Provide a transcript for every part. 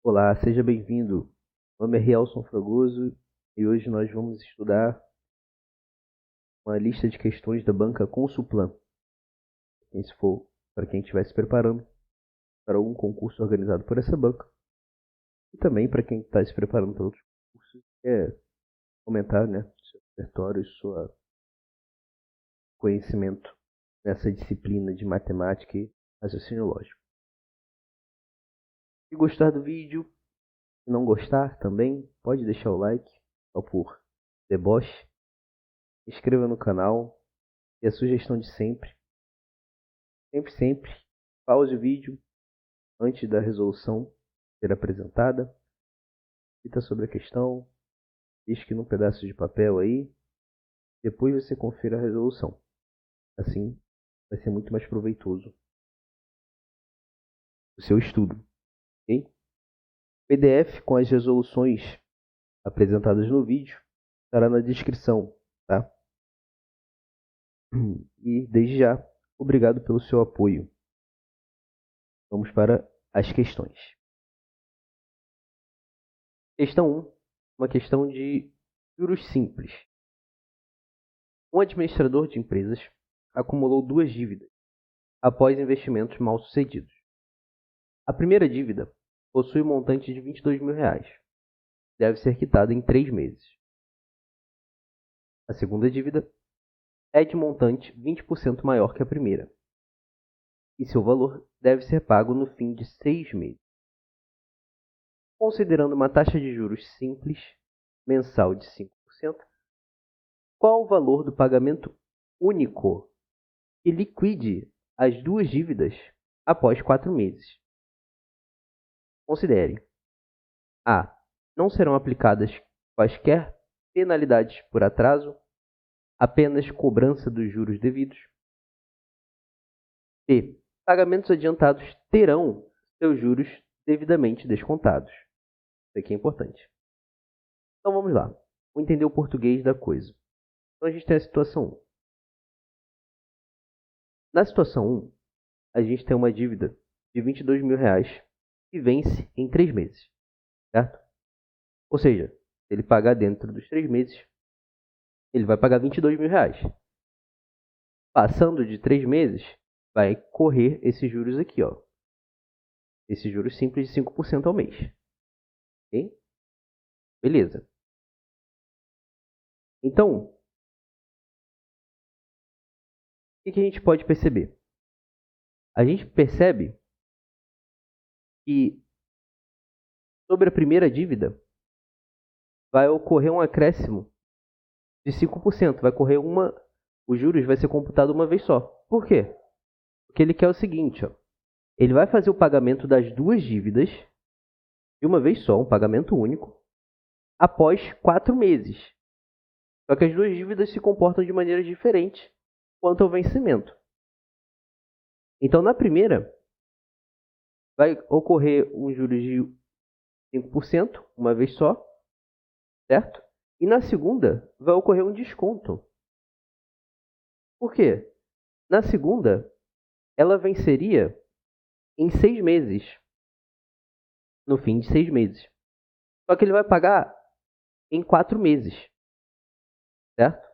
Olá, seja bem-vindo. Meu nome é Rielson Fragoso e hoje nós vamos estudar uma lista de questões da banca Consulplan. Se for para quem estiver se preparando para algum concurso organizado por essa banca e também para quem está se preparando para outros concursos, quer aumentar, seu repertório, seu conhecimento nessa disciplina de matemática e raciocínio lógico. Se gostar do vídeo, se não gostar também, pode deixar o like, só por deboche. Inscreva no canal e a sugestão de sempre. Sempre, pause o vídeo antes da resolução ser apresentada. Cita sobre a questão, risque num pedaço de papel aí. Depois você confira a resolução. Assim vai ser muito mais proveitoso o seu estudo. Ok? PDF com as resoluções apresentadas no vídeo estará na descrição, tá? E desde já, obrigado pelo seu apoio. Vamos para as questões. Questão 1, uma questão de juros simples. Um administrador de empresas acumulou duas dívidas após investimentos mal-sucedidos. A primeira dívida possui um montante de R$ 22.000. Deve ser quitada em 3 meses. A segunda dívida é de montante 20% maior que a primeira, e seu valor deve ser pago no fim de 6 meses. Considerando uma taxa de juros simples mensal de 5%, qual o valor do pagamento único que liquide as duas dívidas após 4 meses? Considere: A. Não serão aplicadas quaisquer penalidades por atraso, apenas cobrança dos juros devidos. B. Pagamentos adiantados terão seus juros devidamente descontados. Isso aqui é importante. Então vamos lá. Vamos entender o português da coisa. Então a gente tem a situação 1. Na situação 1, a gente tem uma dívida de R$ 22.000 que vence em 3 meses. Certo? Ou seja, se ele pagar dentro dos 3 meses, ele vai pagar R$ 22.000. Passando de 3 meses, vai correr esses juros aqui, ó. Esses juros simples de 5% ao mês. Ok? Beleza. Então, o que a gente pode perceber? A gente percebe que sobre a primeira dívida vai ocorrer um acréscimo de 5%. Vai correr os juros vai ser computado uma vez só. Por quê? Porque ele quer o seguinte, ó. Ele vai fazer o pagamento das duas dívidas de uma vez só, um pagamento único, após 4 meses. Só que as duas dívidas se comportam de maneira diferente quanto ao vencimento. Então, na primeira, vai ocorrer um juros de 5%, uma vez só, certo? E na segunda, vai ocorrer um desconto. Por quê? Na segunda, ela venceria em 6 meses. No fim de 6 meses. Só que ele vai pagar em 4 meses. Certo?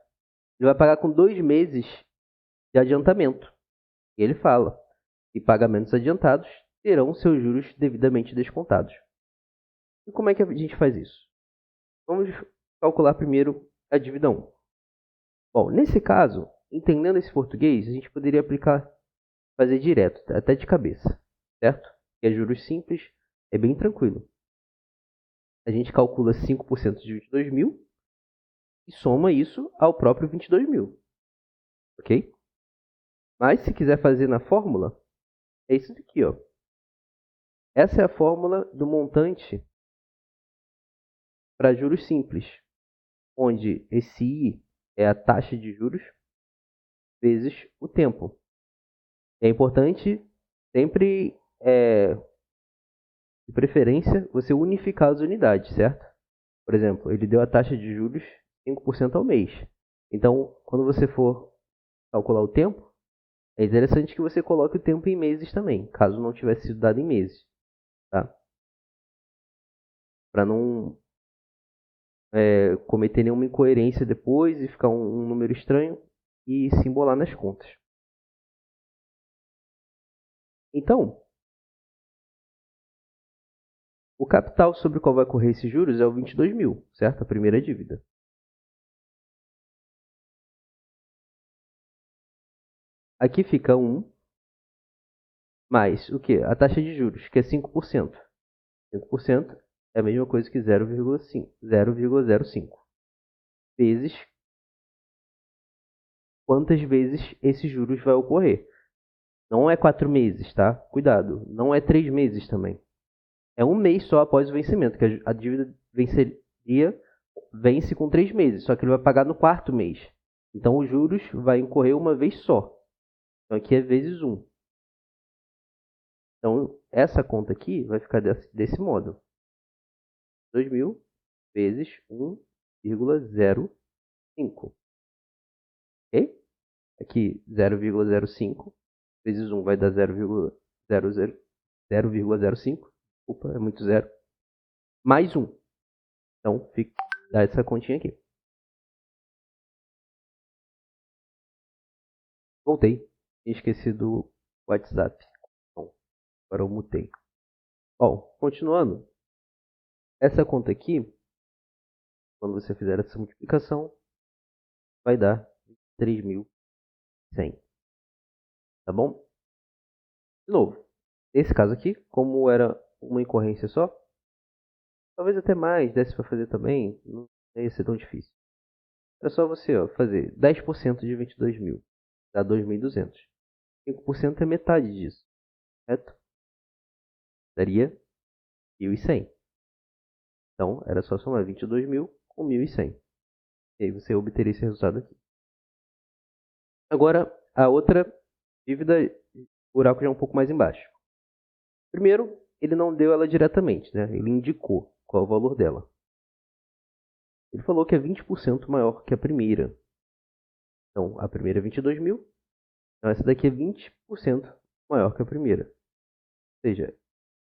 Ele vai pagar com 2 meses de adiantamento. E ele fala que pagamentos adiantados terão seus juros devidamente descontados. E como é que a gente faz isso? Vamos calcular primeiro a dívida 1. Bom, nesse caso, entendendo esse português, a gente poderia fazer direto, até de cabeça, certo? Que é juros simples, é bem tranquilo. A gente calcula 5% de 22.000 e soma isso ao próprio 22.000, ok? Mas se quiser fazer na fórmula, é isso daqui, ó. Essa é a fórmula do montante para juros simples, onde esse I é a taxa de juros vezes o tempo. É importante sempre, de preferência, você unificar as unidades, certo? Por exemplo, ele deu a taxa de juros 5% ao mês. Então, quando você for calcular o tempo, é interessante que você coloque o tempo em meses também, caso não tivesse sido dado em meses. Tá? para não cometer nenhuma incoerência depois e ficar um número estranho e se embolar nas contas. Então, o capital sobre o qual vai correr esses juros é o 22 mil, certo? A primeira dívida. Aqui fica 1 mais o quê? A taxa de juros, que é 5%. 5% é a mesma coisa que 0,05 vezes quantas vezes esses juros vai ocorrer. Não é 4 meses, tá? Cuidado. Não é 3 meses também. É um mês só após o vencimento, que a dívida vence com 3 meses, só que ele vai pagar no quarto mês. Então os juros vai incorrer uma vez só. Então aqui é vezes 1. Então essa conta aqui vai ficar desse modo. 2.000 vezes 1,05. Ok? Aqui 0,05 vezes 1 vai dar 0,05. Desculpa, é muito zero. Mais 1. Então dá essa continha aqui. Voltei. Esqueci do WhatsApp. Bom, agora eu mutei. Bom, continuando. Essa conta aqui, quando você fizer essa multiplicação, vai dar 3.100. Tá bom? De novo, nesse caso aqui, como era uma incorrência só, talvez até mais desse para fazer também, não ia ser tão difícil. É só você fazer 10% de 22 mil, dá 2.200. 5% é metade disso, certo? Daria 1.100. Então, era só somar 22 mil com 1.100. E aí você obteria esse resultado aqui. Agora, a outra dívida, o buraco já é um pouco mais embaixo. Primeiro, ele não deu ela diretamente, né? Ele indicou qual é o valor dela. Ele falou que é 20% maior que a primeira. Então, a primeira é 22 mil. Então, essa daqui é 20% maior que a primeira. Ou seja,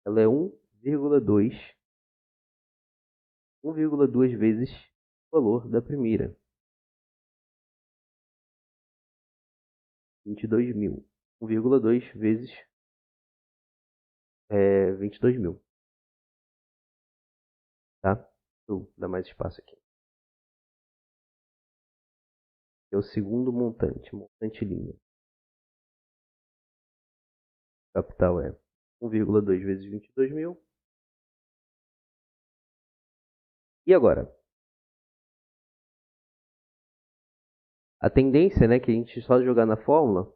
ela é 1,2 vezes o valor da primeira. 22 mil. 1,2 vezes 22 mil. Tá? Vou dar mais espaço aqui. É o segundo montante linha. O capital é 1,2 vezes 22 mil. E agora? A tendência, né, que a gente só jogar na fórmula,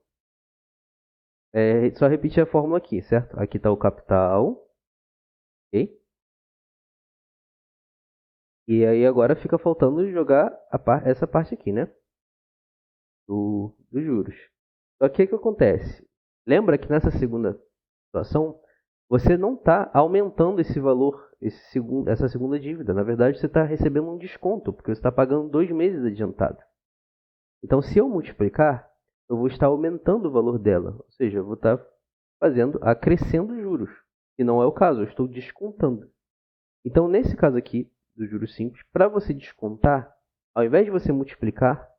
é só repetir a fórmula aqui, certo? Aqui está o capital, ok? E aí agora fica faltando jogar essa parte aqui, né? Dos juros. Só que o que acontece? Lembra que nessa segunda situação, você não está aumentando esse valor, essa segunda dívida. Na verdade, você está recebendo um desconto, porque você está pagando 2 meses adiantado. Então, se eu multiplicar, eu vou estar aumentando o valor dela. Ou seja, eu vou estar acrescendo juros. E não é o caso, eu estou descontando. Então, nesse caso aqui, do juros simples, para você descontar, ao invés de você multiplicar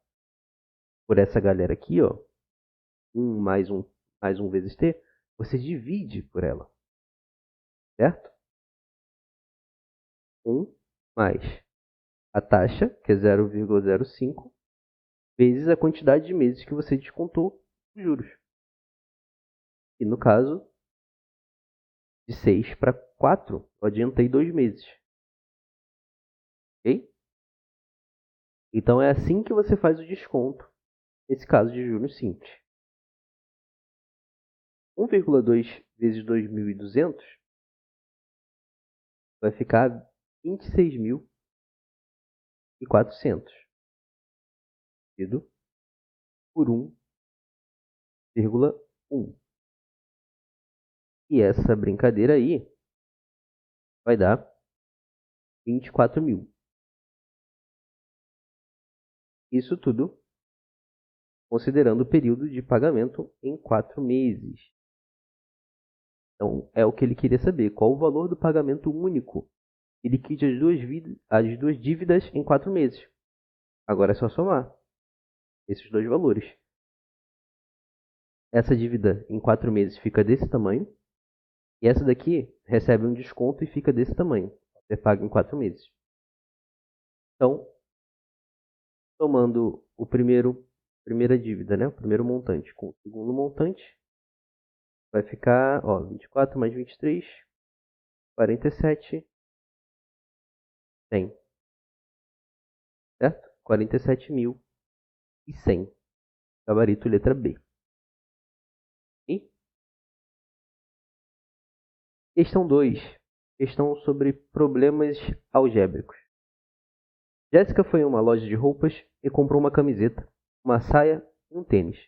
por essa galera aqui, ó, 1 mais 1 vezes t, você divide por ela. Certo? 1 mais a taxa, que é 0,05, vezes a quantidade de meses que você descontou os juros. E no caso, de 6 para 4, eu adiantei 2 meses. Ok? Então é assim que você faz o desconto, nesse caso de juros simples. 1,2 vezes 2.200 vai ficar 26.400, dividido por 1,1. E essa brincadeira aí vai dar 24 mil. Isso tudo considerando o período de pagamento em 4 meses. Então, é o que ele queria saber. Qual o valor do pagamento único e liquide as duas dívidas em 4 meses. Agora é só somar esses dois valores. Essa dívida em 4 meses fica desse tamanho. E essa daqui recebe um desconto e fica desse tamanho. Você paga em 4 meses. Então, somando primeira dívida, né? O primeiro montante com o segundo montante, vai ficar 24 mais 23, 47, 100. Certo? 47.100. Gabarito letra B. E questão 2. Questão sobre problemas algébricos. Jéssica foi em uma loja de roupas e comprou uma camiseta, uma saia e um tênis,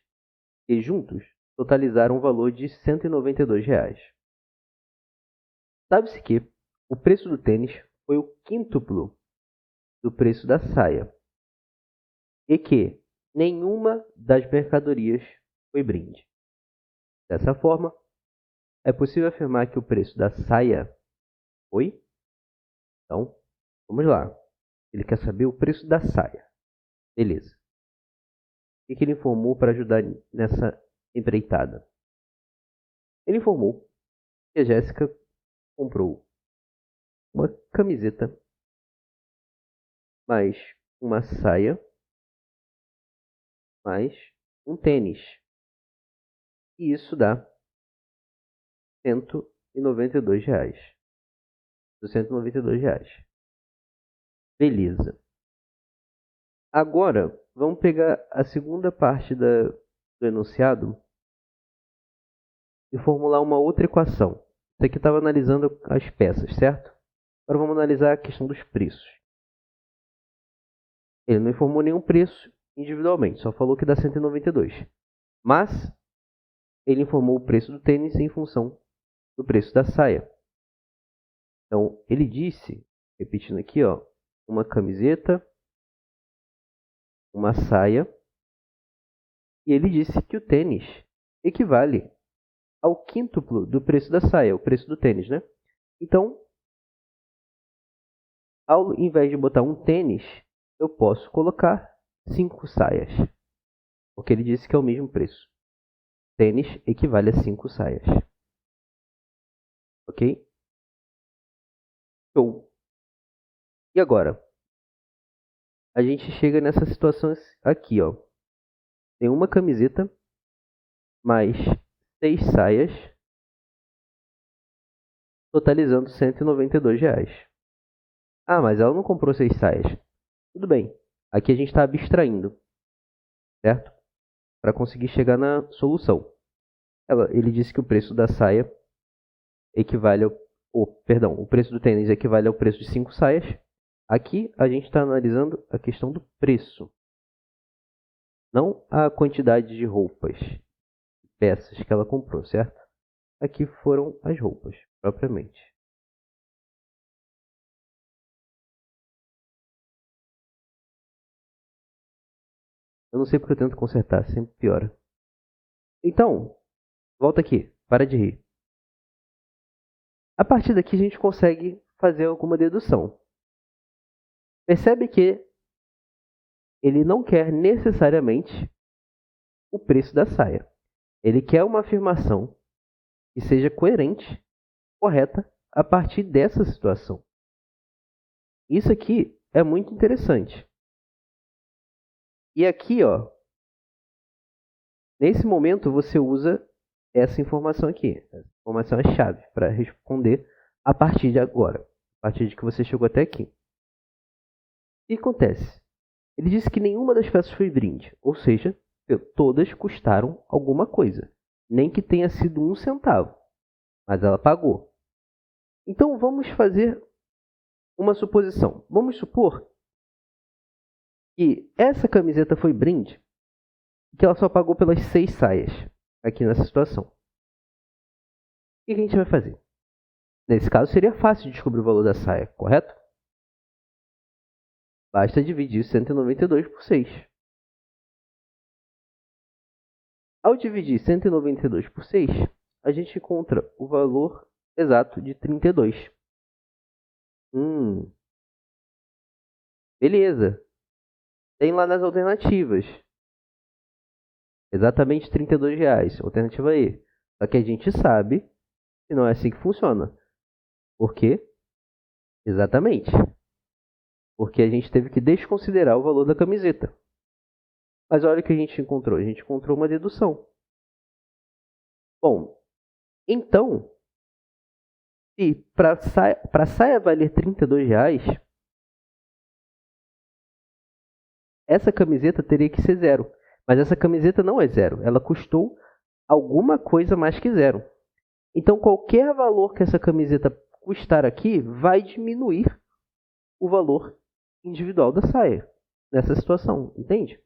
que juntos totalizaram um valor de R$ 192. Sabe-se que o preço do tênis foi o quíntuplo do preço da saia e que nenhuma das mercadorias foi brinde. Dessa forma, é possível afirmar que o preço da saia foi? Então, vamos lá. Ele quer saber o preço da saia. Beleza. O que ele informou para ajudar nessa empreitada? Ele informou que a Jéssica comprou uma camiseta mais uma saia mais um tênis. E isso dá R$ 192. R$ 192. Beleza. Agora, vamos pegar a segunda parte do enunciado e formular uma outra equação. Isso aqui estava analisando as peças, certo? Agora vamos analisar a questão dos preços. Ele não informou nenhum preço individualmente, só falou que dá 192. Mas ele informou o preço do tênis em função do preço da saia. Então, ele disse, repetindo aqui, uma camiseta, uma saia, e ele disse que o tênis equivale ao quíntuplo do preço da saia, o preço do tênis, né? Então, ao invés de botar um tênis, eu posso colocar 5 saias, porque ele disse que é o mesmo preço. Tênis equivale a 5 saias. Ok? Show. E agora? A gente chega nessa situação aqui, ó. Tem uma camiseta mais 6 saias, totalizando R$ 192. Ah, mas ela não comprou 6 saias. Tudo bem. Aqui a gente está abstraindo, certo? Para conseguir chegar na solução. Ele disse que o preço da saia equivale ao... o preço do tênis equivale ao preço de 5 saias. Aqui a gente está analisando a questão do preço, não a quantidade de roupas, peças que ela comprou, certo? Aqui foram as roupas, propriamente. Eu não sei porque eu tento consertar, sempre piora. Então, volta aqui, para de rir. A partir daqui a gente consegue fazer alguma dedução. Percebe que ele não quer necessariamente o preço da saia. Ele quer uma afirmação que seja coerente, correta, a partir dessa situação. Isso aqui é muito interessante. E aqui, nesse momento você usa essa informação aqui. Essa informação é chave para responder a partir de agora, a partir de que você chegou até aqui. O que acontece? Ele disse que nenhuma das peças foi brinde, ou seja, todas custaram alguma coisa, nem que tenha sido 1 centavo, mas ela pagou. Então vamos fazer uma suposição. Vamos supor que essa camiseta foi brinde e que ela só pagou pelas 6 saias aqui nessa situação. O que a gente vai fazer? Nesse caso seria fácil de descobrir o valor da saia, correto? Basta dividir 192 por 6. Ao dividir 192 por 6, a gente encontra o valor exato de 32. Hum, beleza. Tem lá nas alternativas. Exatamente R$ 32. Alternativa E. Só que a gente sabe que não é assim que funciona. Por quê? Exatamente. Porque a gente teve que desconsiderar o valor da camiseta. Mas olha o que a gente encontrou. A gente encontrou uma dedução. Bom, então, se para a saia valer R$ 32, essa camiseta teria que ser zero. Mas essa camiseta não é zero. Ela custou alguma coisa mais que zero. Então, qualquer valor que essa camiseta custar aqui vai diminuir o valor individual da saia nessa situação, entende?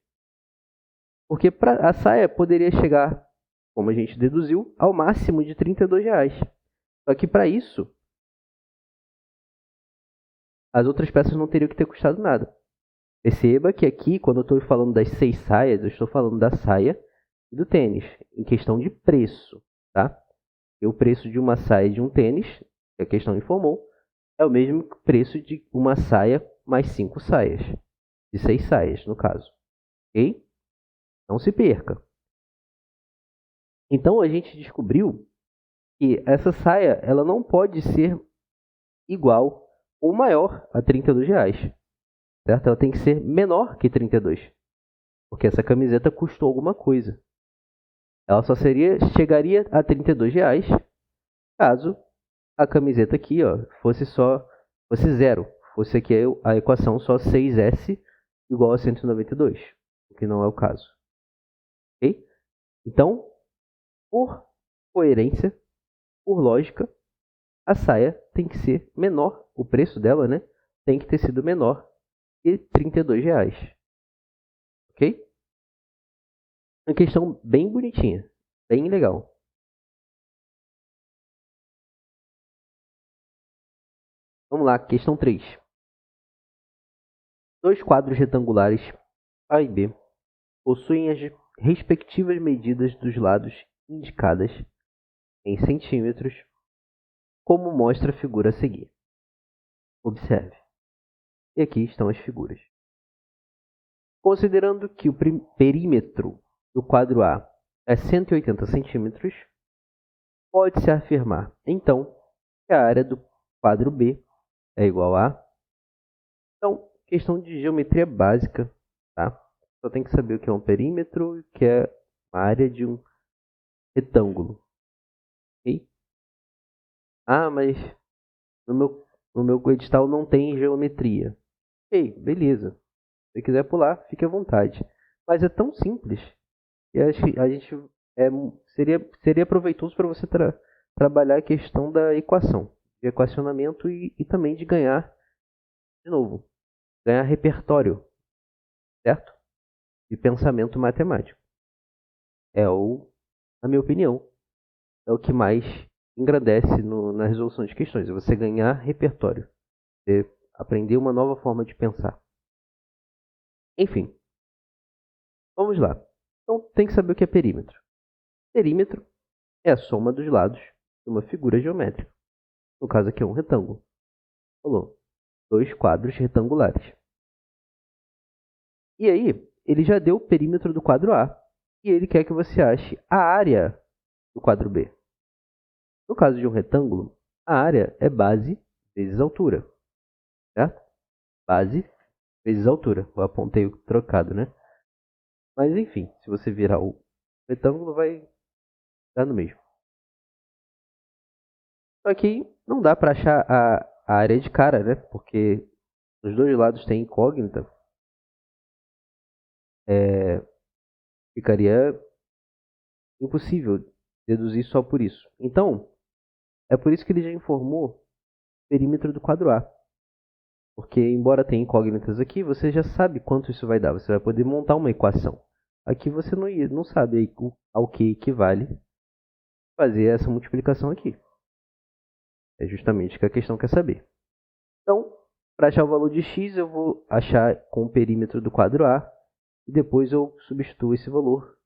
Porque a saia poderia chegar, como a gente deduziu, ao máximo de R$ 32. Só que para isso, as outras peças não teriam que ter custado nada. Perceba que aqui, quando eu estou falando das 6 saias, eu estou falando da saia e do tênis, em questão de preço, tá? E o preço de uma saia e de um tênis, que a questão informou, é o mesmo preço de uma saia mais 5 saias. De 6 saias, no caso. Ok? Não se perca. Então a gente descobriu que essa saia ela não pode ser igual ou maior a R$ 32. Certo? Ela tem que ser menor que 32. Porque essa camiseta custou alguma coisa. Ela só chegaria a R$ 32 caso a camiseta aqui fosse zero. Fosse aqui a equação só 6S igual a 192. O que não é o caso. Ok? Então, por coerência, por lógica, a saia tem que ser menor. O preço dela, né? Tem que ter sido menor que R$ 32. Ok? Uma questão bem bonitinha. Bem legal. Vamos lá, questão 3. Dois quadros retangulares A e B possuem as respectivas medidas dos lados indicadas em centímetros, como mostra a figura a seguir. Observe. E aqui estão as figuras. Considerando que o perímetro do quadro A é 180 centímetros, pode-se afirmar, então, que a área do quadro B é igual a... Então, questão de geometria básica, tá? Só tem que saber o que é um perímetro, que é a área de um retângulo. Ok? Ah, mas no meu edital não tem geometria. Ok, beleza. Se você quiser pular, fique à vontade. Mas é tão simples que a gente seria proveitoso para você trabalhar a questão da equação, de equacionamento e também de ganhar, de novo, ganhar repertório, certo? De pensamento matemático. Na minha opinião, é o que mais engrandece na resolução de questões. É você ganhar repertório. Você aprender uma nova forma de pensar. Enfim, vamos lá. Então, tem que saber o que é perímetro. Perímetro é a soma dos lados de uma figura geométrica. No caso aqui é um retângulo. Falou. Dois quadros retangulares. E aí, ele já deu o perímetro do quadro A. E ele quer que você ache a área do quadro B. No caso de um retângulo, a área é base vezes altura. Certo? Base vezes altura. Eu apontei o trocado, né? Mas enfim, se você virar o retângulo, vai dar no mesmo. Só que não dá para achar a área de cara, né? Porque os dois lados têm incógnita. Ficaria impossível deduzir só por isso. Então, é por isso que ele já informou o perímetro do quadro A. Porque, embora tenha incógnitas aqui, você já sabe quanto isso vai dar. Você vai poder montar uma equação. Aqui você não sabe ao que equivale fazer essa multiplicação aqui. É justamente o que a questão quer saber. Então, para achar o valor de x, eu vou achar com o perímetro do quadro A e depois eu substituo esse valor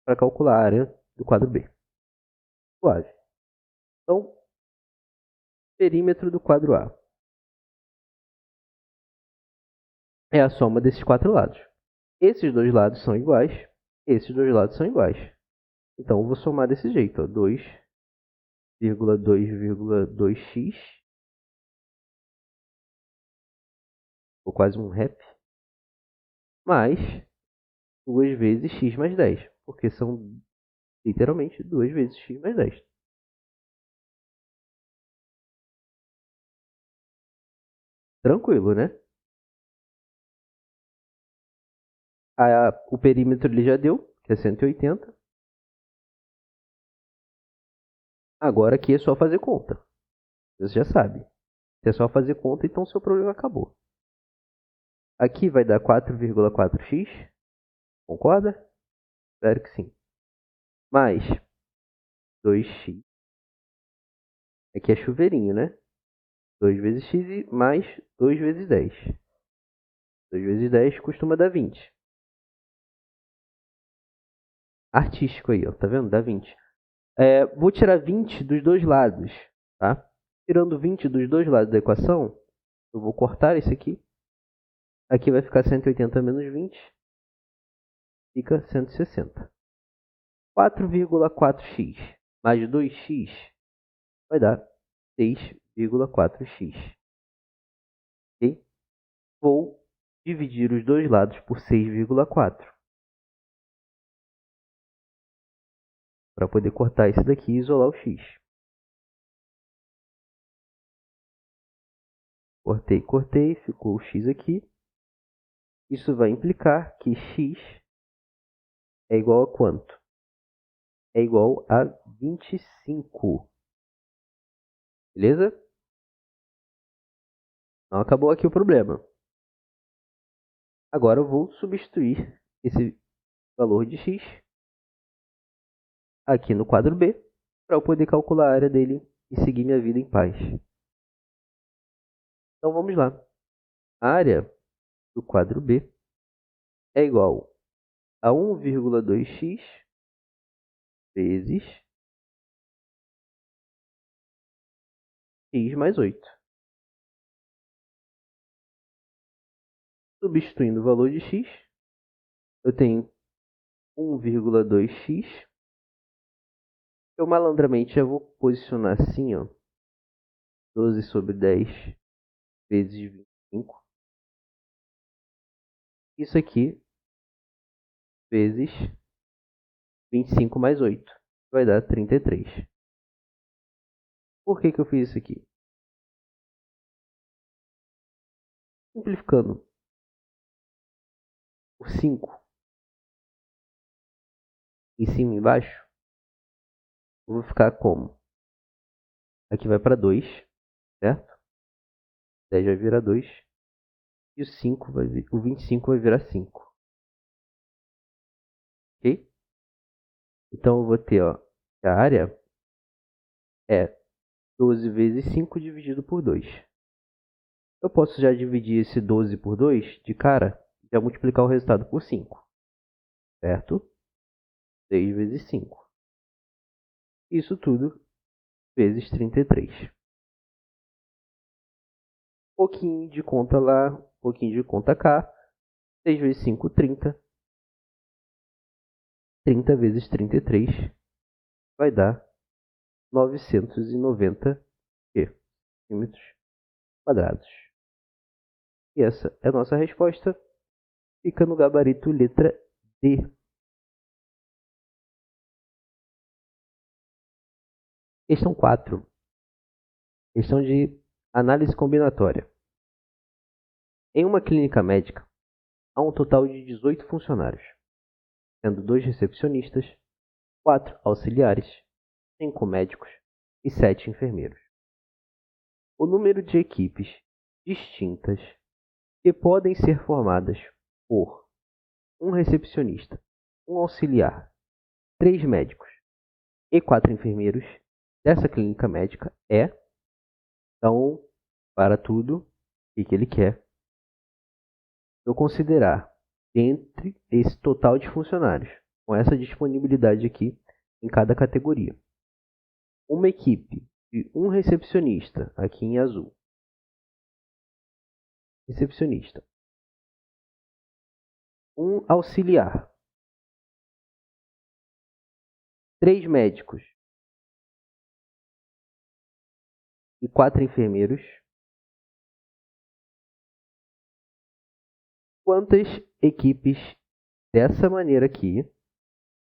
para calcular a área do quadro B. Suave. Então, perímetro do quadro A. é a soma desses 4 lados. Esses dois lados são iguais, esses dois lados são iguais. Então, eu vou somar desse jeito, ó, 2,2,2x, ou quase um rep, mais 2 vezes x mais 10, porque são literalmente 2 vezes x mais 10. Tranquilo, né? O perímetro ele já deu, que é 180. Agora aqui é só fazer conta. Você já sabe. Se é só fazer conta, então seu problema acabou. Aqui vai dar 4,4x. Concorda? Espero que sim. Mais 2x. Aqui é chuveirinho, né? 2 vezes x e mais 2 vezes 10. 2 vezes 10 costuma dar 20. Artístico aí, ó. Tá vendo? Dá 20. Vou tirar 20 dos dois lados, tá? Tirando 20 dos dois lados da equação, eu vou cortar esse aqui. Aqui vai ficar 180 menos 20. Fica 160. 4,4x mais 2x vai dar 6,4x. Ok? Vou dividir os dois lados por 6,4. Para poder cortar esse daqui e isolar o x. Cortei, ficou o x aqui. Isso vai implicar que x é igual a quanto? É igual a 25. Beleza? Não acabou aqui o problema. Agora eu vou substituir esse valor de x aqui no quadro B para eu poder calcular a área dele e seguir minha vida em paz. Então vamos lá. A área do quadro B é igual a 1,2x vezes x mais 8. Substituindo o valor de x, eu tenho 1,2x. Eu malandramente já vou posicionar assim, ó, 12 sobre 10 vezes 25. Isso aqui vezes 25 mais 8. Vai dar 33. Por que eu fiz isso aqui? Simplificando por 5 em cima e embaixo, eu vou ficar como? Aqui vai para 2, certo? 10 vai virar 2. E o 25 vai virar 5. Ok? Então eu vou ter, ó, que a área é 12 vezes 5 dividido por 2. Eu posso já dividir esse 12 por 2 de cara e já multiplicar o resultado por 5. Certo? 6 vezes 5. Isso tudo vezes 33. Pouquinho de conta lá, pouquinho de conta cá. 6 vezes 5, 30. 30 vezes 33 vai dar 990 centímetros quadrados. E essa é a nossa resposta. Fica no gabarito letra D. Questão 4. Questão de análise combinatória. Em uma clínica médica, há um total de 18 funcionários, sendo 2 recepcionistas, 4 auxiliares, 5 médicos e 7 enfermeiros. O número de equipes distintas que podem ser formadas por um recepcionista, um auxiliar, 3 médicos e 4 enfermeiros dessa clínica médica é, então, para tudo, o que ele quer? Eu considerar entre esse total de funcionários, com essa disponibilidade aqui em cada categoria, uma equipe de um recepcionista, aqui em azul. Recepcionista. um auxiliar, 3 médicos e 4 enfermeiros, quantas equipes dessa maneira aqui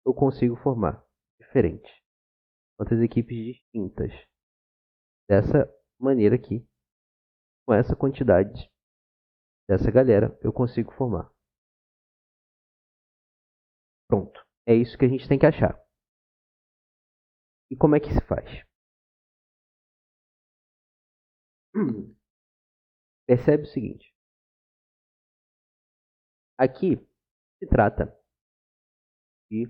eu consigo formar? Diferentes. Quantas equipes distintas dessa maneira aqui, com essa quantidade dessa galera, eu consigo formar? Pronto. É isso que a gente tem que achar. E como é que se faz? Percebe o seguinte. Aqui se trata de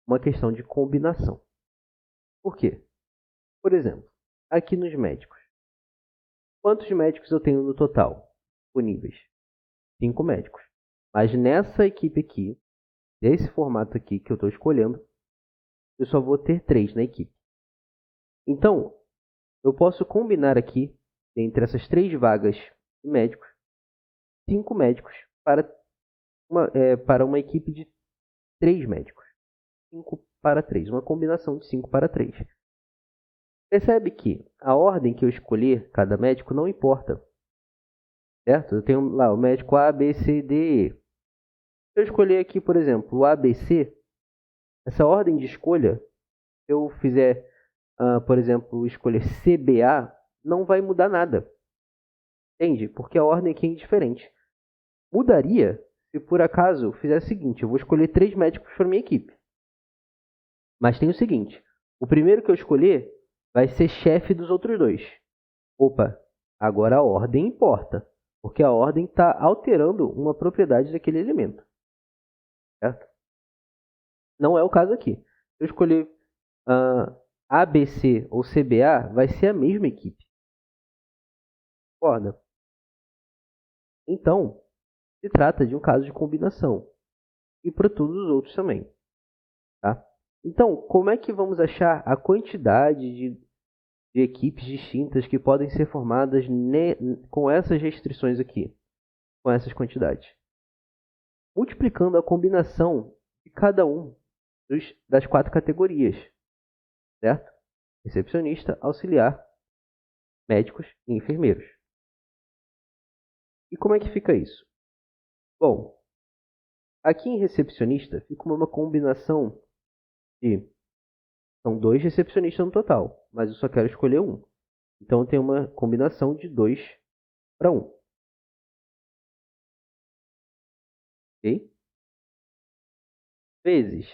uma questão de combinação. Por quê? Por exemplo, aqui nos médicos. Quantos médicos eu tenho no total disponíveis? 5 médicos. Mas nessa equipe aqui, desse formato aqui que eu estou escolhendo, eu só vou ter 3 na equipe. Então, eu posso combinar aqui, entre essas 3 vagas de médicos, 5 médicos para uma equipe de 3 médicos. 5 para 3. Uma combinação de 5 para 3. Percebe que a ordem que eu escolher cada médico não importa. Certo? Eu tenho lá o médico A, B, C, D, E. Se eu escolher aqui, por exemplo, o A, B, C, essa ordem de escolha, se eu fizer, por exemplo, escolher C, B, A, não vai mudar nada. Entende? Porque a ordem aqui é indiferente. Mudaria se por acaso eu fizer o seguinte, eu vou escolher 3 médicos para minha equipe. Mas tem o seguinte, o primeiro que eu escolher vai ser chefe dos outros 2. Opa, agora a ordem importa, porque a ordem está alterando uma propriedade daquele elemento. Certo? Não é o caso aqui. Se eu escolher ABC ou CBA, vai ser a mesma equipe. Concorda? Então, se trata de um caso de combinação. E para todos os outros também. Tá? Então, como é que vamos achar a quantidade de equipes distintas que podem ser formadas com essas restrições aqui? Com essas quantidades? Multiplicando a combinação de cada um das 4 categorias. Certo? Recepcionista, auxiliar, médicos e enfermeiros. E como é que fica isso? Bom, aqui em recepcionista fica uma combinação de... São 2 recepcionistas no total, mas eu só quero escolher um. Então tem uma combinação de 2 para 1. Ok? Vezes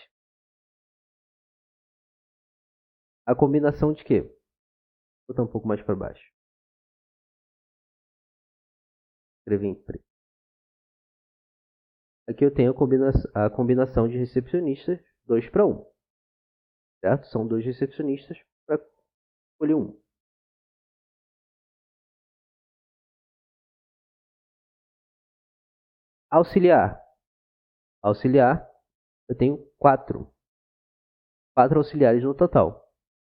a combinação de quê? Vou botar um pouco mais para baixo. Escrevi em preto. Aqui eu tenho a combinação de recepcionistas 2 para 1. Certo? São 2 recepcionistas para escolher um. Auxiliar. Auxiliar, eu tenho 4 auxiliares no total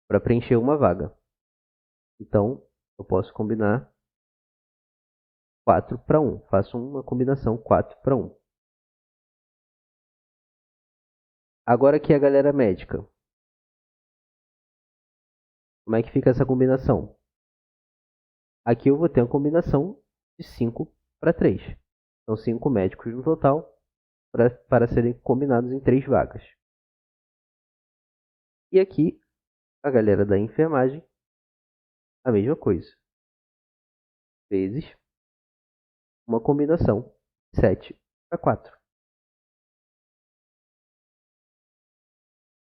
para preencher uma vaga. Então, eu posso combinar 4 para 1. Faço uma combinação 4 para 1. Agora aqui a galera médica. Como é que fica essa combinação? Aqui eu vou ter uma combinação de 5 para 3. São 5 médicos no total para serem combinados em 3 vagas. E aqui a galera da enfermagem, a mesma coisa. Vezes uma combinação 7 para 4.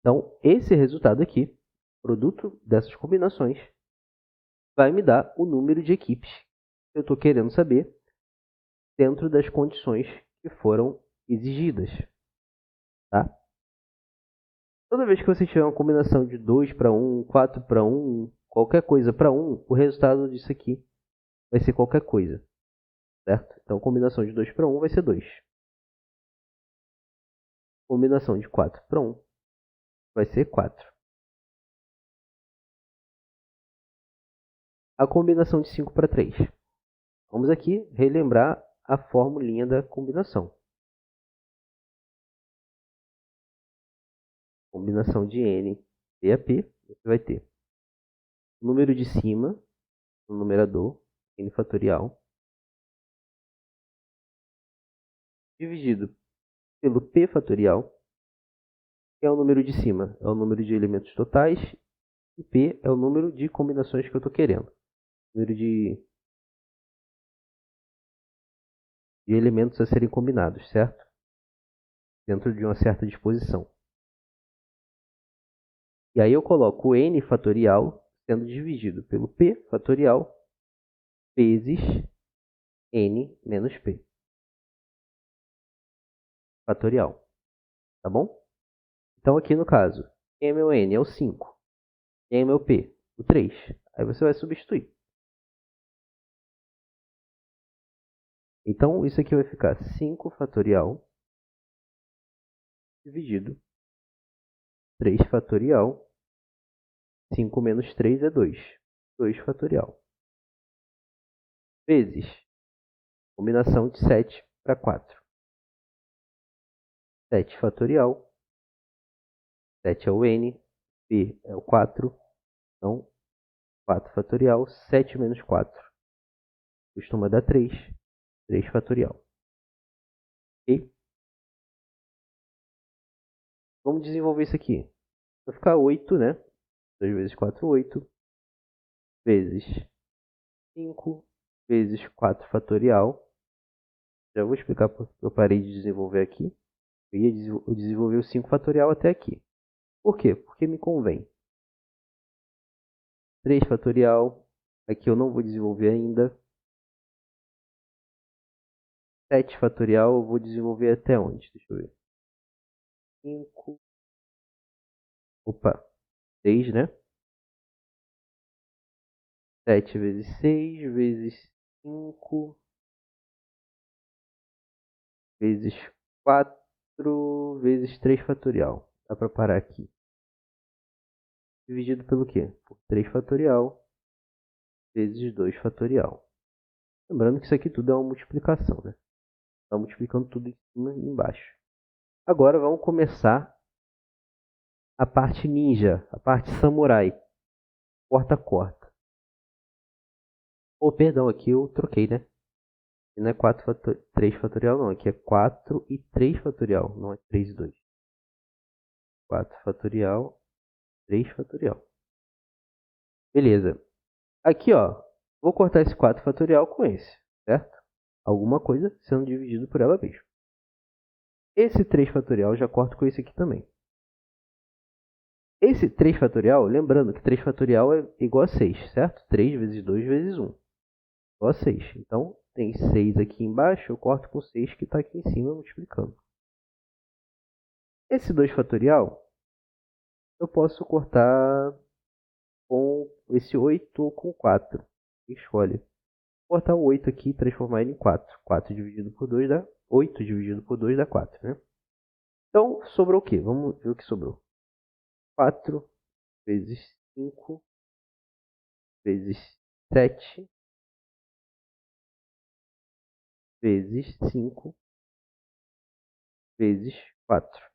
Então, esse resultado aqui, produto dessas combinações, vai me dar o número de equipes que eu estou querendo saber dentro das condições que foram exigidas. Tá? Toda vez que você tiver uma combinação de 2 para 1, 4 para 1, qualquer coisa para 1, o resultado disso aqui vai ser qualquer coisa. Certo? Então, combinação de 2 para 1 vai ser 2. Combinação de 4 para 1 vai ser 4. A combinação de 5 para 3. Vamos aqui relembrar a formulinha da combinação. combinação de n, p a p, você vai ter o número de cima, no numerador, n fatorial, dividido pelo p fatorial, que é o número de cima, é o número de elementos totais, e p é o número de combinações que eu estou querendo. Número de elementos a serem combinados, certo? Dentro de uma certa disposição. E aí eu coloco o n fatorial sendo dividido pelo p fatorial vezes n menos p fatorial. Tá bom? Então aqui no caso, quem é meu n é o 5. Quem é meu p? O 3. Aí você vai substituir. Então isso aqui vai ficar 5 fatorial dividido 3 fatorial. 5 menos 3 é 2. 2 fatorial. Vezes combinação de 7 para 4. 7 fatorial. 7 é o n. P é o 4. Então, 4 fatorial. 7 menos 4 costuma dar 3. 3 fatorial. Ok? Vamos desenvolver isso aqui. Vai ficar 8, né? 2 vezes 4, 8. Vezes 5 vezes 4 fatorial. Já vou explicar porque eu parei de desenvolver aqui. Eu desenvolvi o 5 fatorial até aqui. Por quê? Porque me convém. 3 fatorial. Aqui eu não vou desenvolver ainda. 7 fatorial eu vou desenvolver até onde? Deixa eu ver. 5. Opa. 6, né? 7 vezes 6 vezes 5 vezes 4 vezes 3 fatorial. Dá para parar aqui. Dividido pelo quê? Por 3 fatorial vezes 2 fatorial. Lembrando que isso aqui tudo é uma multiplicação, né? Está multiplicando tudo em cima e embaixo. Agora vamos começar a parte ninja, a parte samurai. Corta-corta. Oh, perdão, aqui eu troquei, né? Aqui não é 3 fatorial, não. Aqui é 4 e 3 fatorial, não é 3 e 2. 4 fatorial, 3 fatorial. Beleza. Aqui, ó, vou cortar esse 4 fatorial com esse, certo? Alguma coisa sendo dividido por ela mesma. Esse 3 fatorial já corto com esse aqui também. Esse 3 fatorial, lembrando que 3 fatorial é igual a 6, certo? 3 vezes 2 vezes 1. Igual a 6. Então, tem 6 aqui embaixo, eu corto com 6 que está aqui em cima multiplicando. Esse 2 fatorial, eu posso cortar com esse 8 ou com 4. Escolhe. Vou cortar o 8 aqui e transformar ele em 4. 4 dividido por 2 dá 8 dividido por 2 dá 4, né? Então, sobrou o quê? Vamos ver o que sobrou. 4 vezes 5 vezes 7 vezes 5 vezes 4.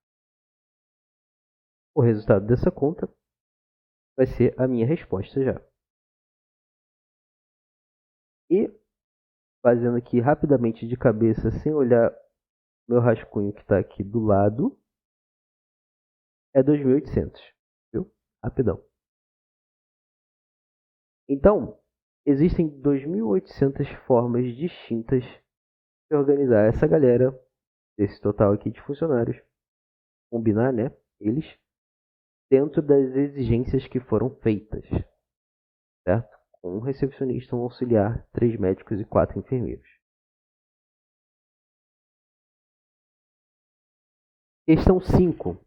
O resultado dessa conta vai ser a minha resposta já. E, fazendo aqui rapidamente de cabeça, sem olhar meu rascunho que está aqui do lado, é 2.800, viu? Rapidão. Então, existem 2.800 formas distintas de organizar essa galera, desse total aqui de funcionários, combinar, né, eles, dentro das exigências que foram feitas, certo? Com um recepcionista, um auxiliar, 3 médicos e 4 enfermeiros. Questão 5.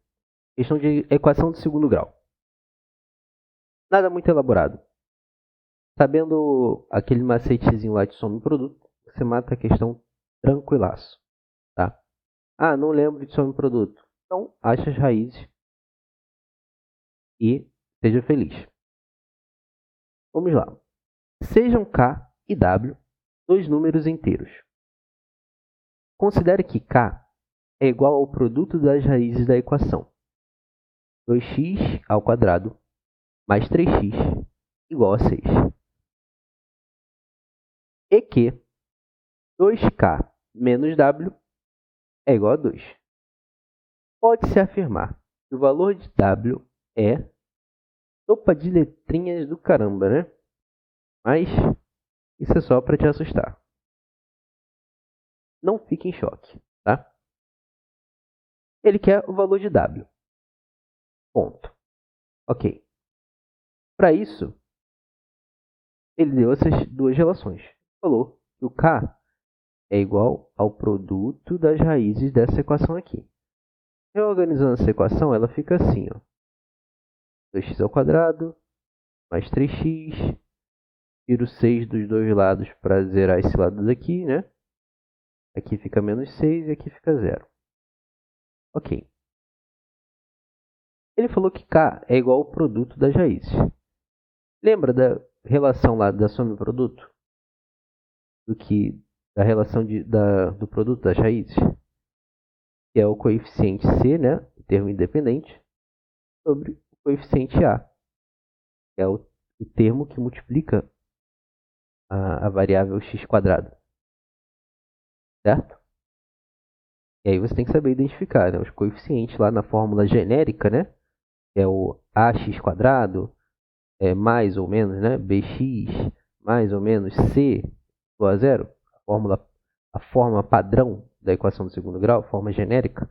Questão de equação de segundo grau. Nada muito elaborado. Sabendo aquele macetezinho lá de soma e produto, você mata a questão tranquilaço. Tá? Ah, não lembro de soma e produto. Então, acha as raízes e seja feliz. Vamos lá. Sejam K e W dois números inteiros. Considere que K é igual ao produto das raízes da equação. 2x ao quadrado mais 3x igual a 6. E que 2k menos w é igual a 2. Pode-se afirmar que o valor de w é sopa de letrinhas do caramba, né? Mas isso é só para te assustar. Não fique em choque, tá? Ele quer o valor de w. Ponto. Ok. Para isso, ele deu essas duas relações. Falou que o k é igual ao produto das raízes dessa equação aqui. Reorganizando essa equação, ela fica assim, ó. 2x ao quadrado mais 3x. Tiro 6 dos dois lados para zerar esse lado daqui, né? Aqui fica menos 6 e aqui fica 0. Ok. Ele falou que k é igual ao produto das raízes. Lembra da relação lá da soma e produto? Da relação do produto das raízes? Que é o coeficiente c, né? O termo independente, sobre o coeficiente a. Que é o termo que multiplica a variável x². Certo? E aí você tem que saber identificar, né, os coeficientes lá na fórmula genérica, né? Que é o ax², mais ou menos, né? bx mais ou menos c igual a 0. A forma padrão da equação do segundo grau, forma genérica.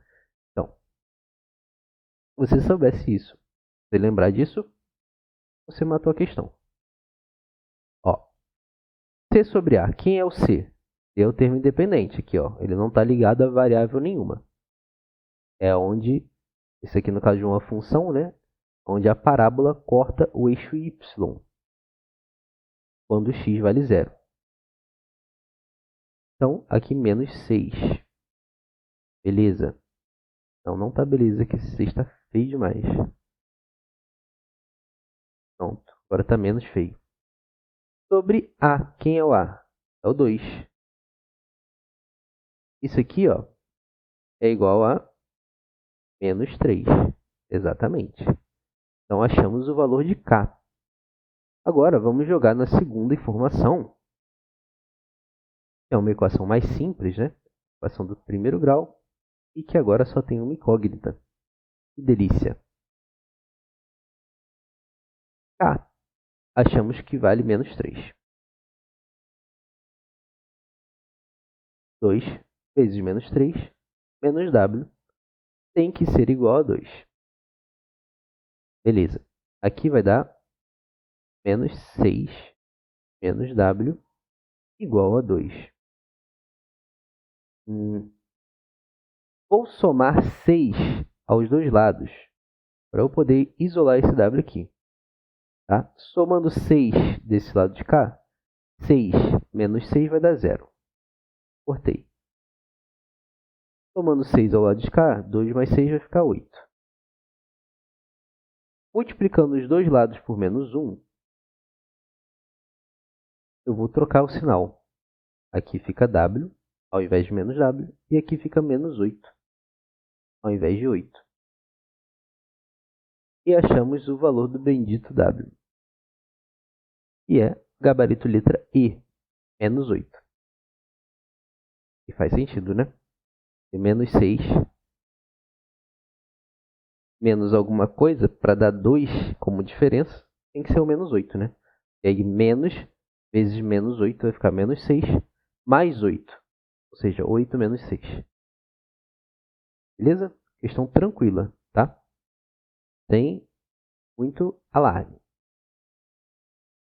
Então, se você soubesse isso, se lembrar disso, você matou a questão. Ó, C sobre A. Quem é o C? C é o termo independente aqui, ó. Ele não está ligado a variável nenhuma. É onde, isso aqui no caso de uma função, né? Onde a parábola corta o eixo y, quando x vale 0. Então, aqui menos 6. Beleza? Então, não tá beleza, que esse 6 está feio demais. Pronto, agora está menos feio. Sobre A, quem é o A? É o 2. Isso aqui, ó, é igual a menos 3. Exatamente. Então, achamos o valor de K. Agora, vamos jogar na segunda informação. É uma equação mais simples, né? Equação do primeiro grau. E que agora só tem uma incógnita. Que delícia. K. Achamos que vale menos 3. 2 vezes menos 3 menos W tem que ser igual a 2. Beleza. Aqui vai dar menos 6 menos W igual a 2. Vou somar 6 aos dois lados para eu poder isolar esse W aqui. Tá? Somando 6 desse lado de cá, 6 menos 6 vai dar 0. Cortei. Somando 6 ao lado de cá, 2 mais 6 vai ficar 8. Multiplicando os dois lados por menos 1, eu vou trocar o sinal. Aqui fica W ao invés de menos W, e aqui fica menos 8 ao invés de 8. E achamos o valor do bendito W, que é gabarito letra E, menos 8. E faz sentido, né? E menos 6 menos alguma coisa, para dar 2 como diferença, tem que ser o menos 8, né? E aí menos vezes menos 8 vai ficar menos 6 mais 8. Ou seja, 8 menos 6. Beleza? Questão tranquila, tá? Sem muito alarme.